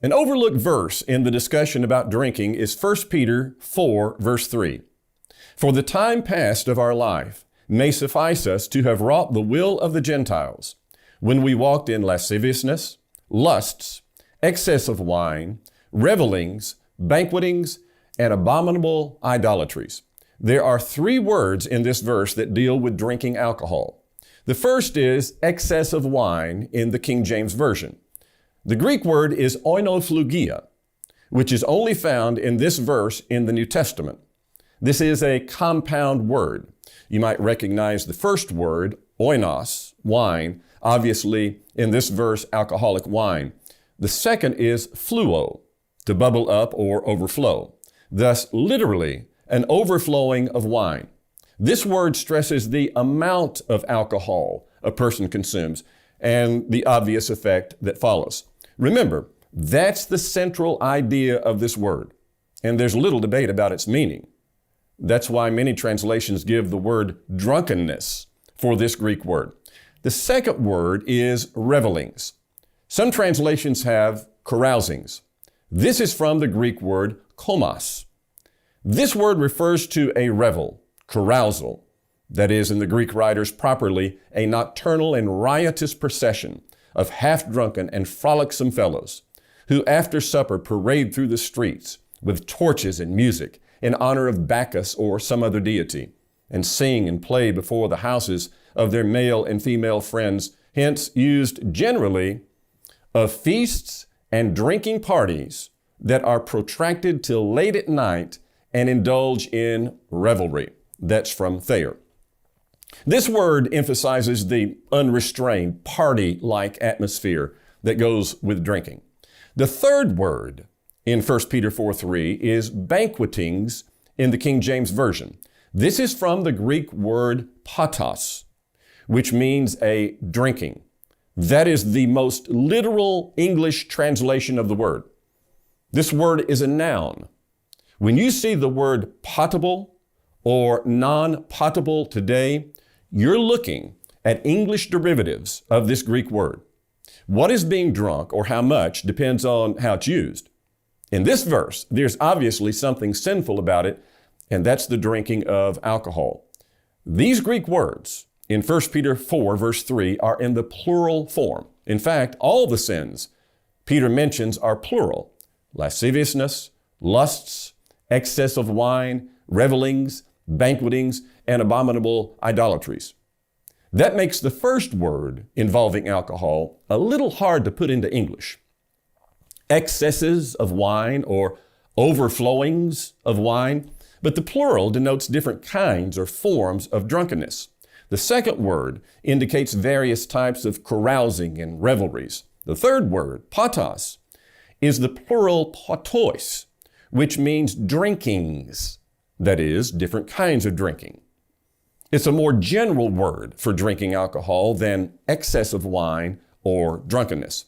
An overlooked verse in the discussion about drinking is 1 Peter 4, verse 3. For the time past of our life may suffice us to have wrought the will of the Gentiles, when we walked in lasciviousness, lusts, excess of wine, revelings, banquetings, and abominable idolatries. There are three words in this verse that deal with drinking alcohol. The first is excess of wine in the King James Version. The Greek word is oinophleugia, which is only found in this verse in the New Testament. This is a compound word. You might recognize the first word, oinos, wine, obviously in this verse, alcoholic wine. The second is fluo, to bubble up or overflow. Thus, literally, an overflowing of wine. This word stresses the amount of alcohol a person consumes and the obvious effect that follows. Remember, that's the central idea of this word, and there's little debate about its meaning. That's why many translations give the word drunkenness for this Greek word. The second word is revelings. Some translations have carousings. This is from the Greek word komos. This word refers to a revel, carousal, that is, in the Greek writers properly, a nocturnal and riotous procession of half-drunken and frolicsome fellows who after supper parade through the streets with torches and music in honor of Bacchus or some other deity, and sing and play before the houses of their male and female friends, hence used generally of feasts and drinking parties that are protracted till late at night and indulge in revelry. That's from Thayer. This word emphasizes the unrestrained, party-like atmosphere that goes with drinking. The third word in 1 Peter 4:3 is banquetings in the King James Version. This is from the Greek word patos, which means a drinking. That is the most literal English translation of the word. This word is a noun. When you see the word potable or non-potable today, you're looking at English derivatives of this Greek word. What is being drunk or how much depends on how it's used. In this verse, there's obviously something sinful about it, and that's the drinking of alcohol. These Greek words in 1 Peter 4, verse 3 are in the plural form. In fact, all the sins Peter mentions are plural: lasciviousness, lusts, excess of wine, revelings, banquetings, and abominable idolatries. That makes the first word involving alcohol a little hard to put into English. Excesses of wine or overflowings of wine, but the plural denotes different kinds or forms of drunkenness. The second word indicates various types of carousing and revelries. The third word, patos, is the plural potois, which means drinkings, that is, different kinds of drinking. It's a more general word for drinking alcohol than excess of wine or drunkenness.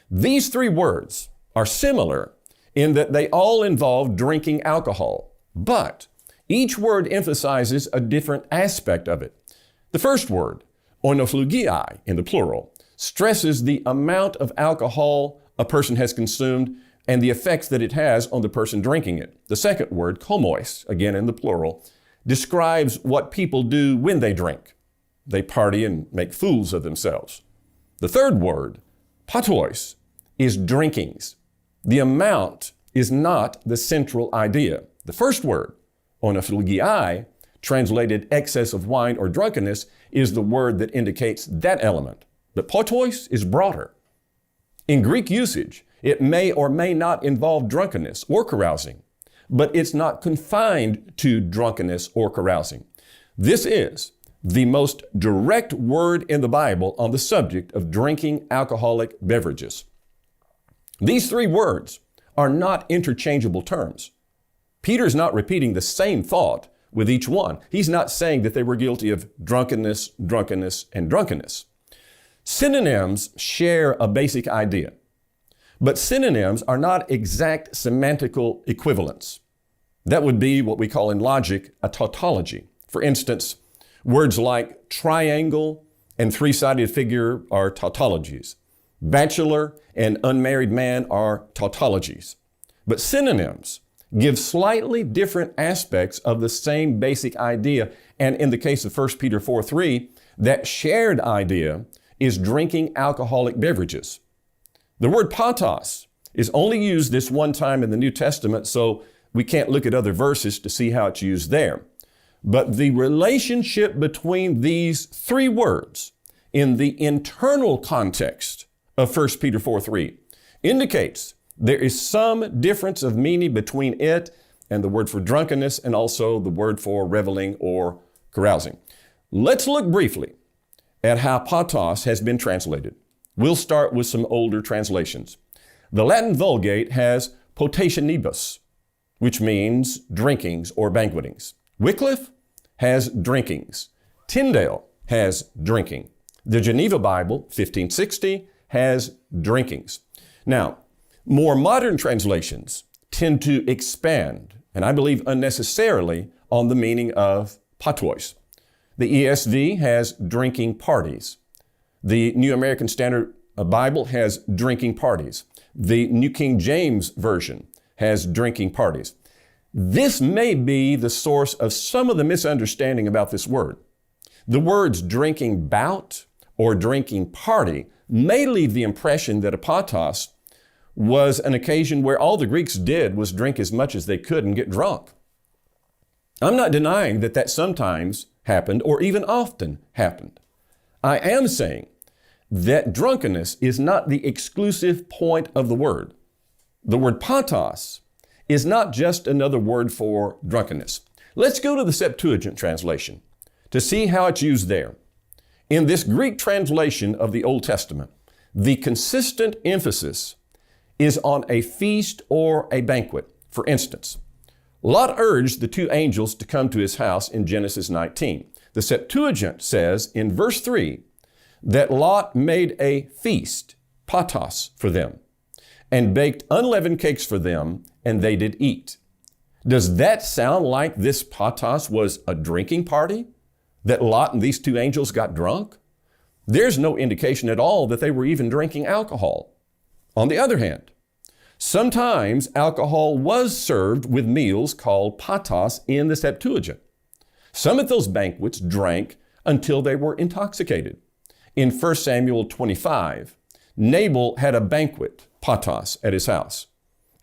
These three words are similar in that they all involve drinking alcohol, but each word emphasizes a different aspect of it. The first word, oinophleugiai in the plural, stresses the amount of alcohol a person has consumed and the effects that it has on the person drinking it. The second word, komois, again in the plural, describes what people do when they drink. They party and make fools of themselves. The third word, patois, is drinkings. The amount is not the central idea. The first word, oinophleugiai, translated excess of wine or drunkenness, is the word that indicates that element. But patois is broader. In Greek usage, it may or may not involve drunkenness or carousing, but it's not confined to drunkenness or carousing. This is the most direct word in the Bible on the subject of drinking alcoholic beverages. These three words are not interchangeable terms. Peter's not repeating the same thought with each one. He's not saying that they were guilty of drunkenness, and drunkenness. Synonyms share a basic idea, but synonyms are not exact semantical equivalents. That would be what we call in logic a tautology. For instance, words like triangle and three-sided figure are tautologies. Bachelor and unmarried man are tautologies. But synonyms give slightly different aspects of the same basic idea. And in the case of 1 Peter 4:3, that shared idea is drinking alcoholic beverages. The word patos is only used this one time in the New Testament, so we can't look at other verses to see how it's used there. But the relationship between these three words in the internal context of 1 Peter 4:3 indicates there is some difference of meaning between it and the word for drunkenness and also the word for reveling or carousing. Let's look briefly at how patos has been translated. We'll start with some older translations. The Latin Vulgate has potationibus, which means drinkings or banquetings. Wycliffe has drinkings. Tyndale has drinking. The Geneva Bible, 1560, has drinkings. Now, more modern translations tend to expand, and I believe unnecessarily, on the meaning of patois. The ESV has drinking parties. The New American Standard Bible has drinking parties. The New King James Version has drinking parties. This may be the source of some of the misunderstanding about this word. The words drinking bout or drinking party may leave the impression that a patos was an occasion where all the Greeks did was drink as much as they could and get drunk. I'm not denying that that sometimes happened or even often happened. I am saying that drunkenness is not the exclusive point of the word. The word patos is not just another word for drunkenness. Let's go to the Septuagint translation to see how it's used there. In this Greek translation of the Old Testament, the consistent emphasis is on a feast or a banquet. For instance, Lot urged the two angels to come to his house in Genesis 19. The Septuagint says in verse 3 that Lot made a feast, patos, for them, and baked unleavened cakes for them, and they did eat. Does that sound like this patos was a drinking party? That Lot and these two angels got drunk? There's no indication at all that they were even drinking alcohol. On the other hand, sometimes alcohol was served with meals called patos in the Septuagint. Some at those banquets drank until they were intoxicated. In 1 Samuel 25, Nabal had a banquet, patos, at his house,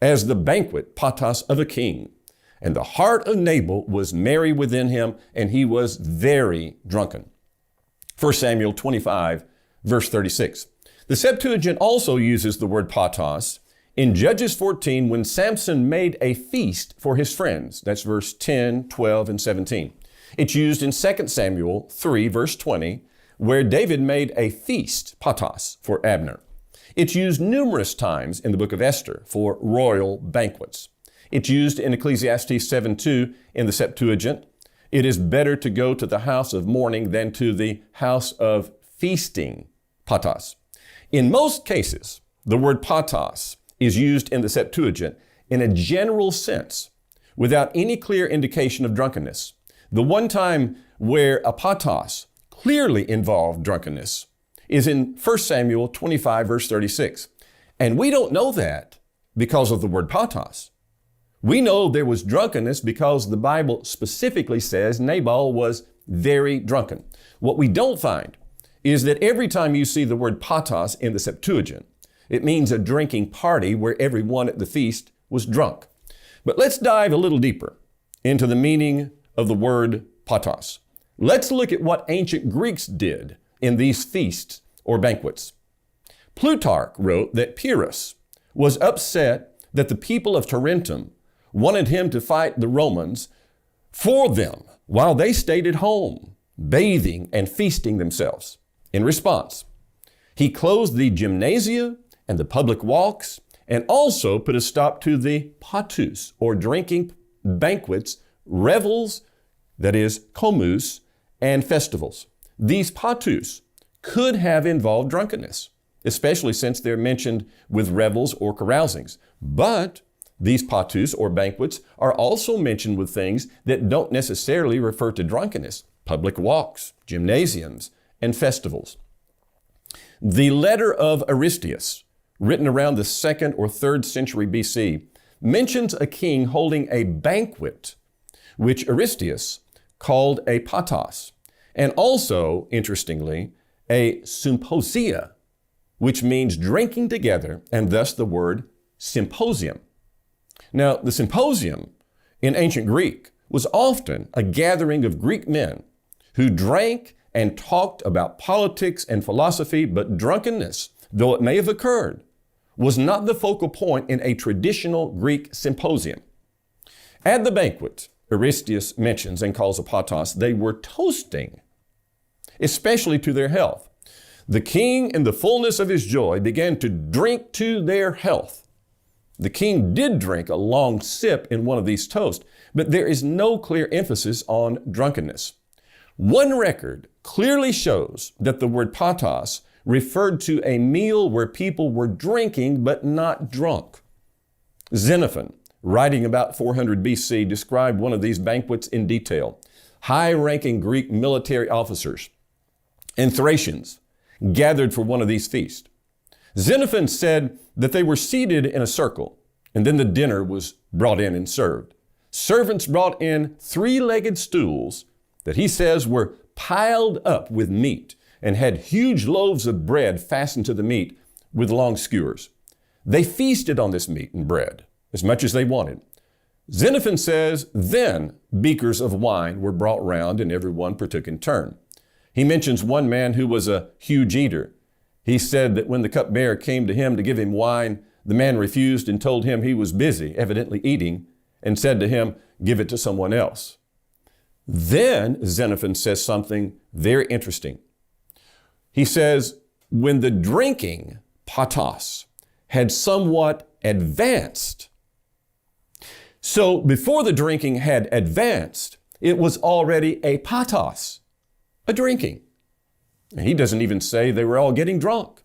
as the banquet, patos, of a king. And the heart of Nabal was merry within him, and he was very drunken. 1 Samuel 25, verse 36. The Septuagint also uses the word patos in Judges 14 when Samson made a feast for his friends. That's verse 10, 12, and 17. It's used in 2 Samuel 3, verse 20, where David made a feast, patos, for Abner. It's used numerous times in the book of Esther for royal banquets. It's used in Ecclesiastes 7:2 in the Septuagint. It is better to go to the house of mourning than to the house of feasting, patos. In most cases, the word patos is used in the Septuagint in a general sense without any clear indication of drunkenness. The one time where a patos clearly involved drunkenness is in 1 Samuel 25, verse 36. And we don't know that because of the word patos. We know there was drunkenness because the Bible specifically says Nabal was very drunken. What we don't find is that every time you see the word patos in the Septuagint, it means a drinking party where everyone at the feast was drunk. But let's dive a little deeper into the meaning of the word patos. Let's look at what ancient Greeks did in these feasts or banquets. Plutarch wrote that Pyrrhus was upset that the people of Tarentum wanted him to fight the Romans for them while they stayed at home, bathing and feasting themselves. In response, he closed the gymnasia and the public walks and also put a stop to the patus, or drinking banquets, revels, that is, comus, and festivals. These patus could have involved drunkenness, especially since they're mentioned with revels or carousings. But these patus or banquets are also mentioned with things that don't necessarily refer to drunkenness: public walks, gymnasiums, and festivals. The letter of Aristeas, written around the 2nd or 3rd century BC, mentions a king holding a banquet, which Aristeas called a patos, and also, interestingly, a symposia, which means drinking together, and thus the word symposium. Now, the symposium in ancient Greek was often a gathering of Greek men who drank and talked about politics and philosophy, but drunkenness, though it may have occurred, was not the focal point in a traditional Greek symposium. At the banquet, Aristeas mentions and calls a patos, they were toasting, especially to their health. The king, in the fullness of his joy, began to drink to their health. The king did drink a long sip in one of these toasts, but there is no clear emphasis on drunkenness. One record clearly shows that the word patos referred to a meal where people were drinking but not drunk. Xenophon, writing about 400 BC, described one of these banquets in detail. High-ranking Greek military officers and Thracians gathered for one of these feasts. Xenophon said that they were seated in a circle, and then the dinner was brought in and served. Servants brought in 3-legged stools that he says were piled up with meat and had huge loaves of bread fastened to the meat with long skewers. They feasted on this meat and bread as much as they wanted. Xenophon says, then beakers of wine were brought round and everyone partook in turn. He mentions one man who was a huge eater. He said that when the cupbearer came to him to give him wine, the man refused and told him he was busy, evidently eating, and said to him, give it to someone else. Then Xenophon says something very interesting. He says, when the drinking, patos, had somewhat advanced. So before the drinking had advanced, it was already a patos, a drinking. And he doesn't even say they were all getting drunk.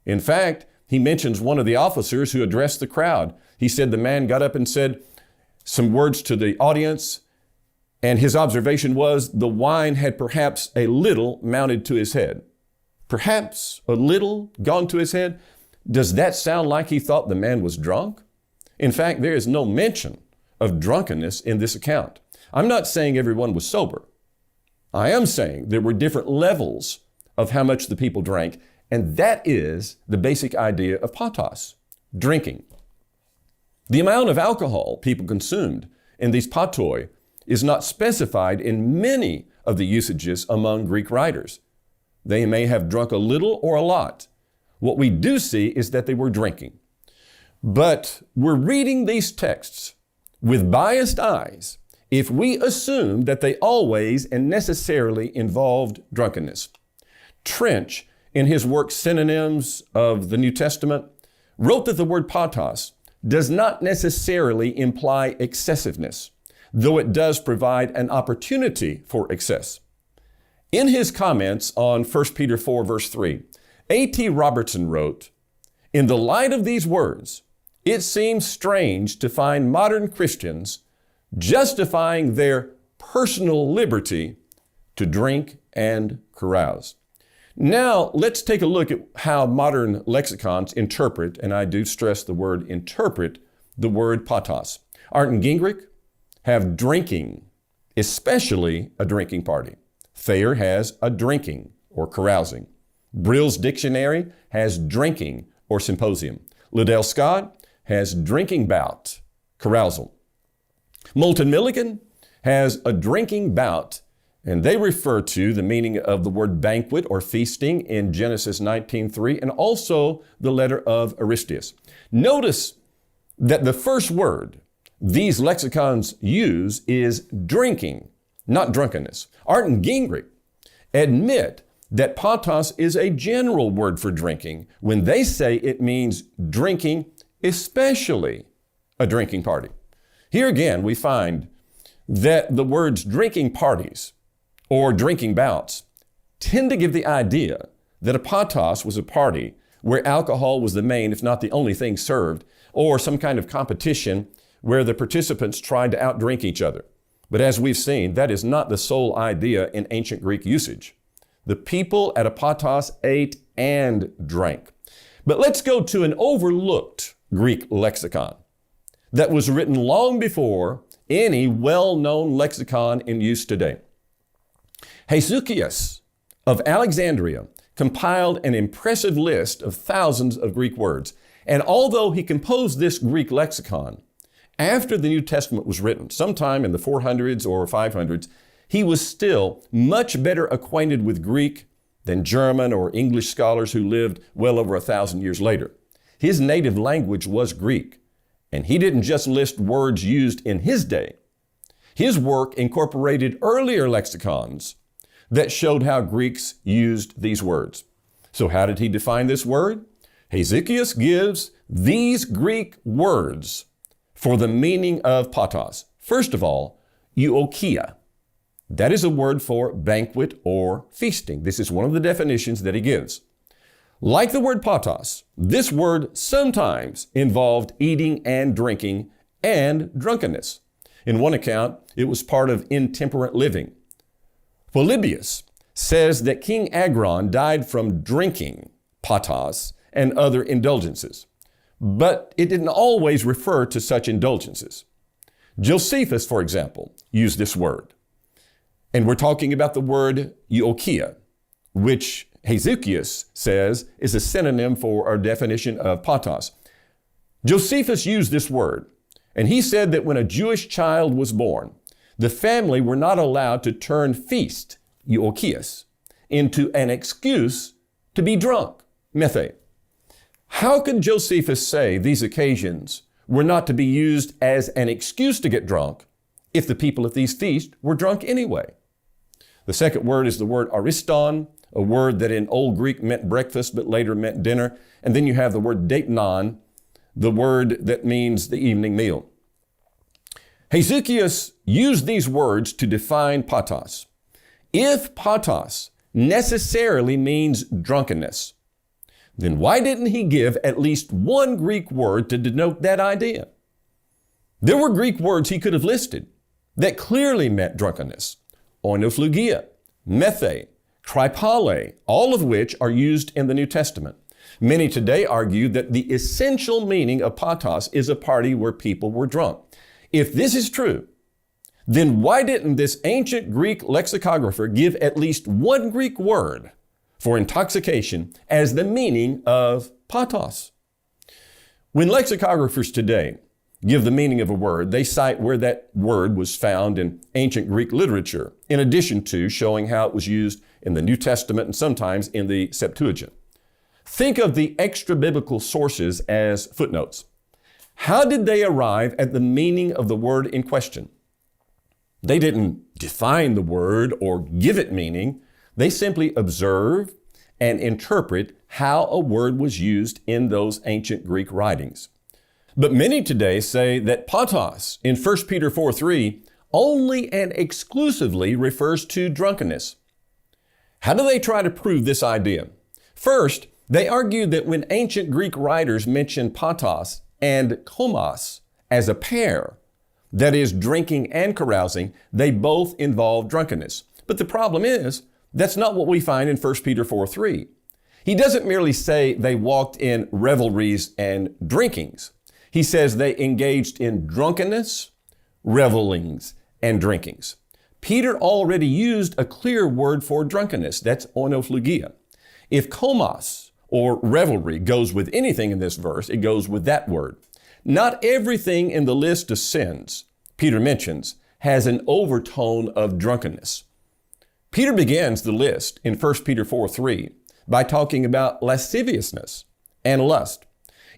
In fact, he mentions one of the officers who addressed the crowd. He said the man got up and said some words to the audience, and his observation was the wine had perhaps a little mounted to his head. Perhaps a little gone to his head. Does that sound like he thought the man was drunk? In fact, there is no mention of drunkenness in this account. I'm not saying everyone was sober. I am saying there were different levels of how much the people drank, and that is the basic idea of patos, drinking. The amount of alcohol people consumed in these patoi is not specified in many of the usages among Greek writers. They may have drunk a little or a lot. What we do see is that they were drinking. But we're reading these texts with biased eyes if we assume that they always and necessarily involved drunkenness. Trench, in his work Synonyms of the New Testament, wrote that the word patos does not necessarily imply excessiveness, though it does provide an opportunity for excess. In his comments on 1 Peter 4, verse 3, A.T. Robertson wrote, in the light of these words, it seems strange to find modern Christians justifying their personal liberty to drink and carouse. Now, let's take a look at how modern lexicons interpret, and I do stress the word interpret, the word patos. Art and Gingrich have drinking, especially a drinking party. Thayer has a drinking or carousing. Brill's dictionary has drinking or symposium. Liddell Scott has drinking bout, carousal. Moulton Milligan has a drinking bout, and they refer to the meaning of the word banquet or feasting in Genesis 19:3, and also the letter of Aristeas. Notice that the first word these lexicons use is drinking, not drunkenness. Art and Gingrich admit that patos is a general word for drinking when they say it means drinking, especially a drinking party. Here again, we find that the words drinking parties or drinking bouts tend to give the idea that a patos was a party where alcohol was the main, if not the only thing served, or some kind of competition where the participants tried to outdrink each other. But as we've seen, that is not the sole idea in ancient Greek usage. The people at a patos ate and drank. But let's go to an overlooked Greek lexicon that was written long before any well-known lexicon in use today. Hesychius of Alexandria compiled an impressive list of thousands of Greek words. And although he composed this Greek lexicon after the New Testament was written, sometime in the 400s or 500s, he was still much better acquainted with Greek than German or English scholars who lived well over 1,000 years later. His native language was Greek, and he didn't just list words used in his day. His work incorporated earlier lexicons that showed how Greeks used these words. So how did he define this word? Hesychius gives these Greek words for the meaning of patos. First of all, euokia. That is a word for banquet or feasting. This is one of the definitions that he gives. Like the word patos, this word sometimes involved eating and drinking and drunkenness. In one account, it was part of intemperate living. Polybius says that King Agron died from drinking patos and other indulgences, but it didn't always refer to such indulgences. Josephus, for example, used this word. And we're talking about the word euokia, which Hesychius says is a synonym for our definition of patos. Josephus used this word, and he said that when a Jewish child was born, the family were not allowed to turn feast, euokias, into an excuse to be drunk, methe. How could Josephus say these occasions were not to be used as an excuse to get drunk if the people at these feasts were drunk anyway? The second word is the word ariston, a word that in Old Greek meant breakfast but later meant dinner. And then you have the word deipnon, the word that means the evening meal. Hesychius used these words to define patos. If patos necessarily means drunkenness, then why didn't he give at least one Greek word to denote that idea? There were Greek words he could have listed that clearly meant drunkenness. Oinophlugia, methe, tripale, all of which are used in the New Testament. Many today argue that the essential meaning of patos is a party where people were drunk. If this is true, then why didn't this ancient Greek lexicographer give at least one Greek word for intoxication as the meaning of patos? When lexicographers today give the meaning of a word, they cite where that word was found in ancient Greek literature, in addition to showing how it was used in the New Testament and sometimes in the Septuagint. Think of the extra-biblical sources as footnotes. How did they arrive at the meaning of the word in question? They didn't define the word or give it meaning. They simply observe and interpret how a word was used in those ancient Greek writings. But many today say that patos in 1 Peter 4:3 only and exclusively refers to drunkenness. How do they try to prove this idea? First, they argue that when ancient Greek writers mentioned patos and komos as a pair, that is, drinking and carousing, they both involve drunkenness. But the problem is, that's not what we find in 1 Peter 4:3. He doesn't merely say they walked in revelries and drinkings. He says they engaged in drunkenness, revelings, and drinkings. Peter already used a clear word for drunkenness. That's oinophlugia. If komos or revelry goes with anything in this verse, it goes with that word. Not everything in the list of sins Peter mentions has an overtone of drunkenness. Peter begins the list in 1 Peter 4:3 by talking about lasciviousness and lust.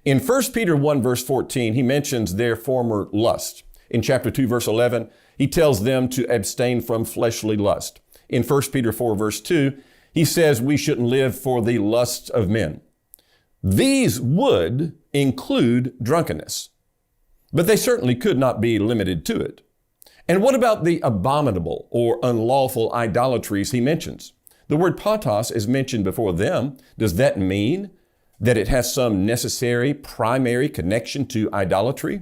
In 1 Peter 1 verse 14, he mentions their former lust. In chapter 2 verse 11, he tells them to abstain from fleshly lust. In 1 Peter 4 verse 2, he says we shouldn't live for the lusts of men. These would include drunkenness, but they certainly could not be limited to it. And what about the abominable or unlawful idolatries he mentions? The word patos is mentioned before them. Does that mean that it has some necessary primary connection to idolatry?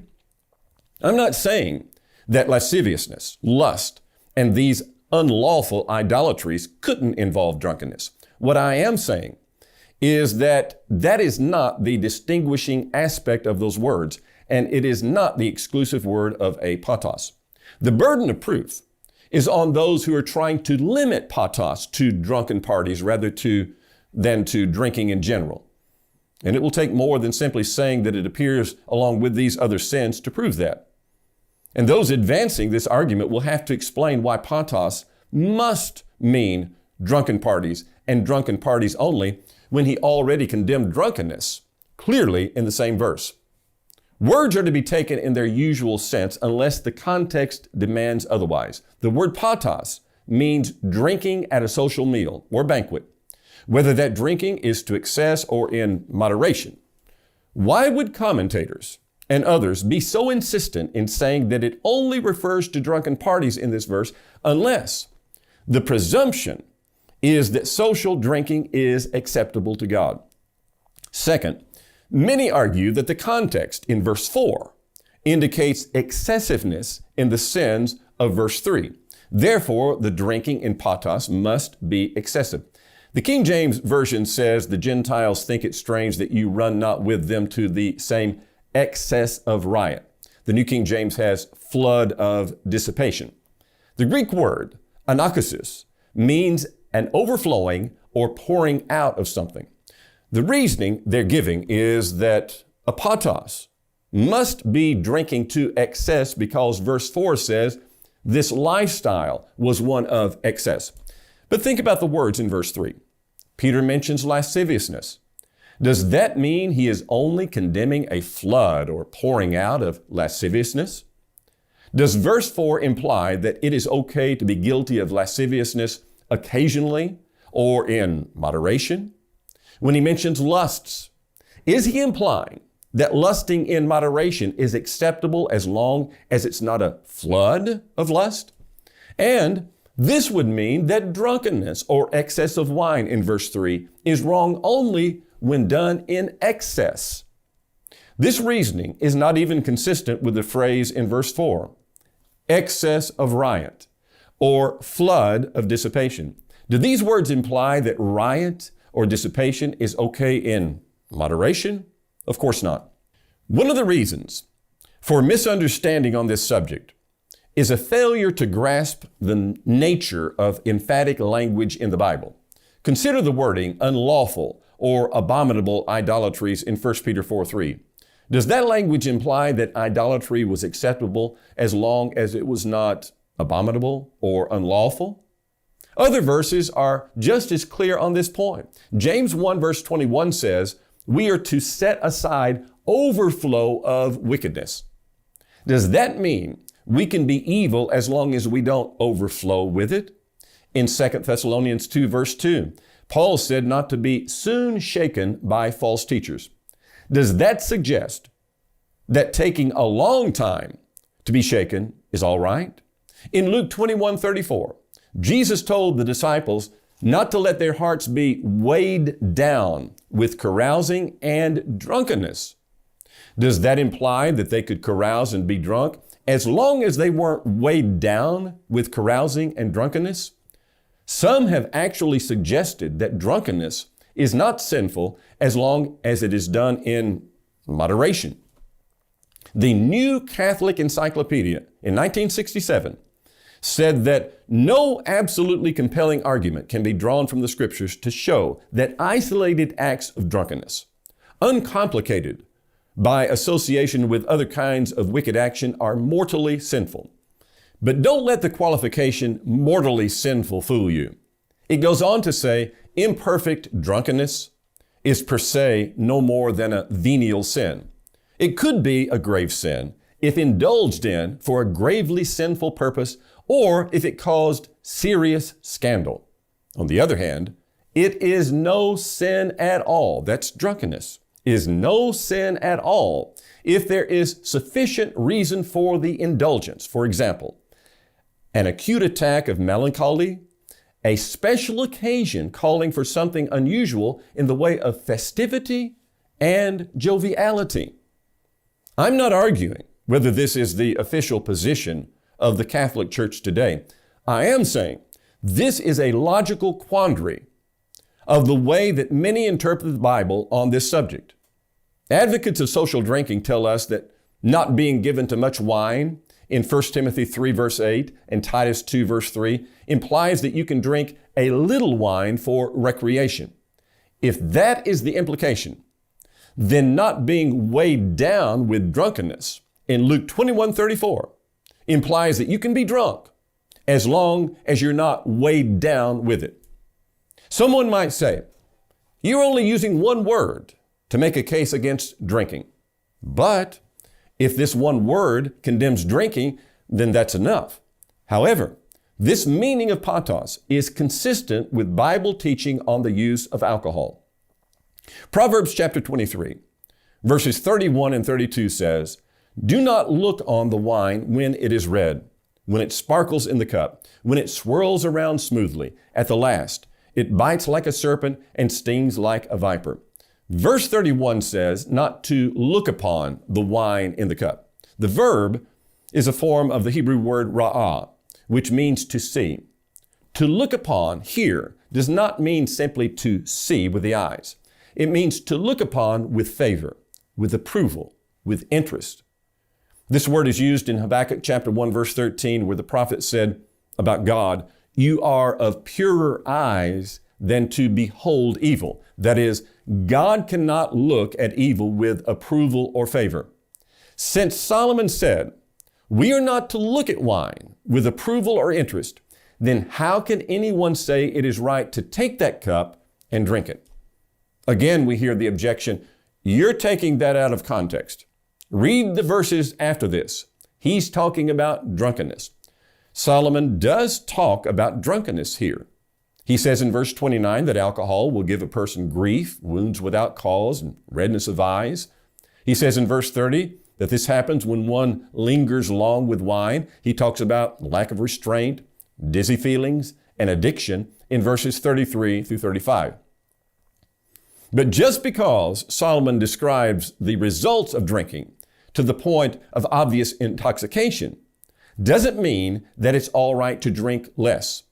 I'm not saying that lasciviousness, lust, and these unlawful idolatries couldn't involve drunkenness. What I am saying is that that is not the distinguishing aspect of those words, and it is not the exclusive word of apatos. The burden of proof is on those who are trying to limit patos to drunken parties rather than to drinking in general. And it will take more than simply saying that it appears along with these other sins to prove that. And those advancing this argument will have to explain why patos must mean drunken parties and drunken parties only, when he already condemned drunkenness clearly in the same verse. Words are to be taken in their usual sense unless the context demands otherwise. The word patos means drinking at a social meal or banquet, whether that drinking is to excess or in moderation. Why would commentators and others be so insistent in saying that it only refers to drunken parties in this verse unless the presumption is that social drinking is acceptable to God? Second, many argue that the context in verse 4 indicates excessiveness in the sins of verse 3. Therefore, the drinking in patos must be excessive. The King James Version says the Gentiles think it strange that you run not with them to the same excess of riot. The New King James has flood of dissipation. The Greek word anakosis means an overflowing or pouring out of something. The reasoning they're giving is that apatos must be drinking to excess because verse 4 says this lifestyle was one of excess. But think about the words in verse 3. Peter mentions lasciviousness. Does that mean he is only condemning a flood or pouring out of lasciviousness? Does verse 4 imply that it is okay to be guilty of lasciviousness occasionally or in moderation? When he mentions lusts, is he implying that lusting in moderation is acceptable as long as it's not a flood of lust? And this would mean that drunkenness or excess of wine in verse 3 is wrong only when done in excess. This reasoning is not even consistent with the phrase in verse 4, excess of riot or flood of dissipation. Do these words imply that riot or dissipation is okay in moderation? Of course not. One of the reasons for misunderstanding on this subject is a failure to grasp the nature of emphatic language in the Bible. Consider the wording unlawful or abominable idolatries in 1 Peter 4:3. Does that language imply that idolatry was acceptable as long as it was not abominable or unlawful? Other verses are just as clear on this point. James 1 verse 21 says, we are to set aside overflow of wickedness. Does that mean we can be evil as long as we don't overflow with it? In 2 Thessalonians 2 verse 2, Paul said not to be soon shaken by false teachers. Does that suggest that taking a long time to be shaken is all right? In Luke 21:34, Jesus told the disciples not to let their hearts be weighed down with carousing and drunkenness. Does that imply that they could carouse and be drunk as long as they weren't weighed down with carousing and drunkenness? Some have actually suggested that drunkenness is not sinful as long as it is done in moderation. The New Catholic Encyclopedia in 1967 said that no absolutely compelling argument can be drawn from the scriptures to show that isolated acts of drunkenness, uncomplicated by association with other kinds of wicked action, are mortally sinful. But don't let the qualification mortally sinful fool you. It goes on to say imperfect drunkenness is per se no more than a venial sin. It could be a grave sin if indulged in for a gravely sinful purpose or if it caused serious scandal. On the other hand, it is no sin at all. That's drunkenness. Is no sin at all if there is sufficient reason for the indulgence. For example, an acute attack of melancholy, a special occasion calling for something unusual in the way of festivity and joviality. I'm not arguing whether this is the official position of the Catholic Church today. I am saying this is a logical quandary of the way that many interpret the Bible on this subject. Advocates of social drinking tell us that not being given to much wine in 1 Timothy 3 verse 8 and Titus 2 verse 3 implies that you can drink a little wine for recreation. If that is the implication, then not being weighed down with drunkenness in Luke 21:34 implies that you can be drunk as long as you're not weighed down with it. Someone might say, you're only using one word to make a case against drinking. But if this one word condemns drinking, then that's enough. However, this meaning of patos is consistent with Bible teaching on the use of alcohol. Proverbs chapter 23, verses 31 and 32 says, do not look on the wine when it is red, when it sparkles in the cup, when it swirls around smoothly. At the last, it bites like a serpent and stings like a viper. Verse 31 says not to look upon the wine in the cup. The verb is a form of the Hebrew word ra'ah, which means to see. To look upon here does not mean simply to see with the eyes. It means to look upon with favor, with approval, with interest. This word is used in Habakkuk chapter 1 verse 13, where the prophet said about God, you are of purer eyes than to behold evil. That is, God cannot look at evil with approval or favor. Since Solomon said, we are not to look at wine with approval or interest, then how can anyone say it is right to take that cup and drink it? Again, we hear the objection, you're taking that out of context. Read the verses after this. He's talking about drunkenness. Solomon does talk about drunkenness here. He says in verse 29 that alcohol will give a person grief, wounds without cause, and redness of eyes. He says in verse 30 that this happens when one lingers long with wine. He talks about lack of restraint, dizzy feelings, and addiction in verses 33 through 35. But just because Solomon describes the results of drinking to the point of obvious intoxication doesn't mean that it's all right to drink less.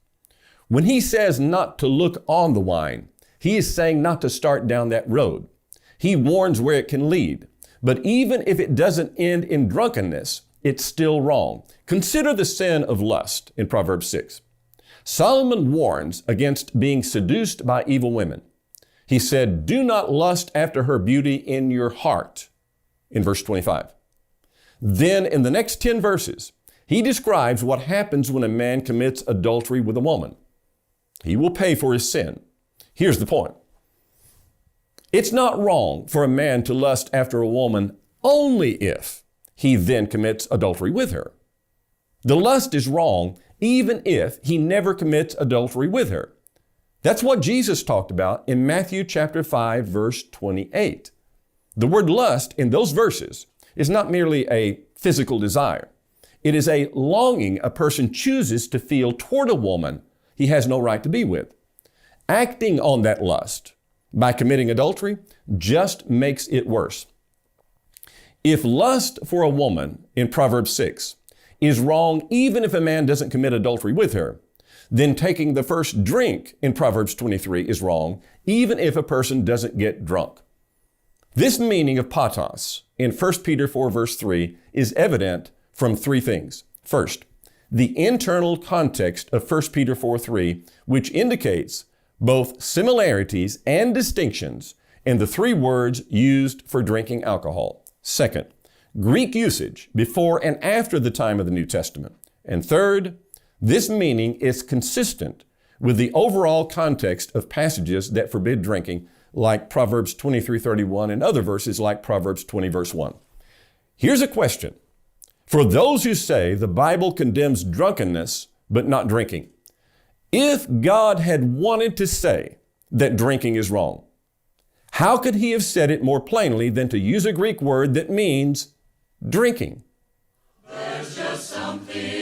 When he says not to look on the wine, he is saying not to start down that road. He warns where it can lead. But even if it doesn't end in drunkenness, it's still wrong. Consider the sin of lust in Proverbs 6. Solomon warns against being seduced by evil women. He said, do not lust after her beauty in your heart, in verse 25. Then in the next 10 verses, he describes what happens when a man commits adultery with a woman. He will pay for his sin. Here's the point. It's not wrong for a man to lust after a woman only if he then commits adultery with her. The lust is wrong even if he never commits adultery with her. That's what Jesus talked about in Matthew chapter 5, verse 28. The word lust in those verses is not merely a physical desire. It is a longing a person chooses to feel toward a woman he has no right to be with. Acting on that lust by committing adultery just makes it worse. If lust for a woman in Proverbs 6 is wrong even if a man doesn't commit adultery with her, then taking the first drink in Proverbs 23 is wrong even if a person doesn't get drunk. This meaning of patos in 1 Peter 4 verse 3 is evident from three things. First, the internal context of 1 Peter 4:3, which indicates both similarities and distinctions in the three words used for drinking alcohol. Second, Greek usage before and after the time of the New Testament. And third, this meaning is consistent with the overall context of passages that forbid drinking, like Proverbs 23:31 and other verses like Proverbs 20 verse 1. Here's a question. For those who say the Bible condemns drunkenness but not drinking, if God had wanted to say that drinking is wrong, how could he have said it more plainly than to use a Greek word that means drinking? There's just something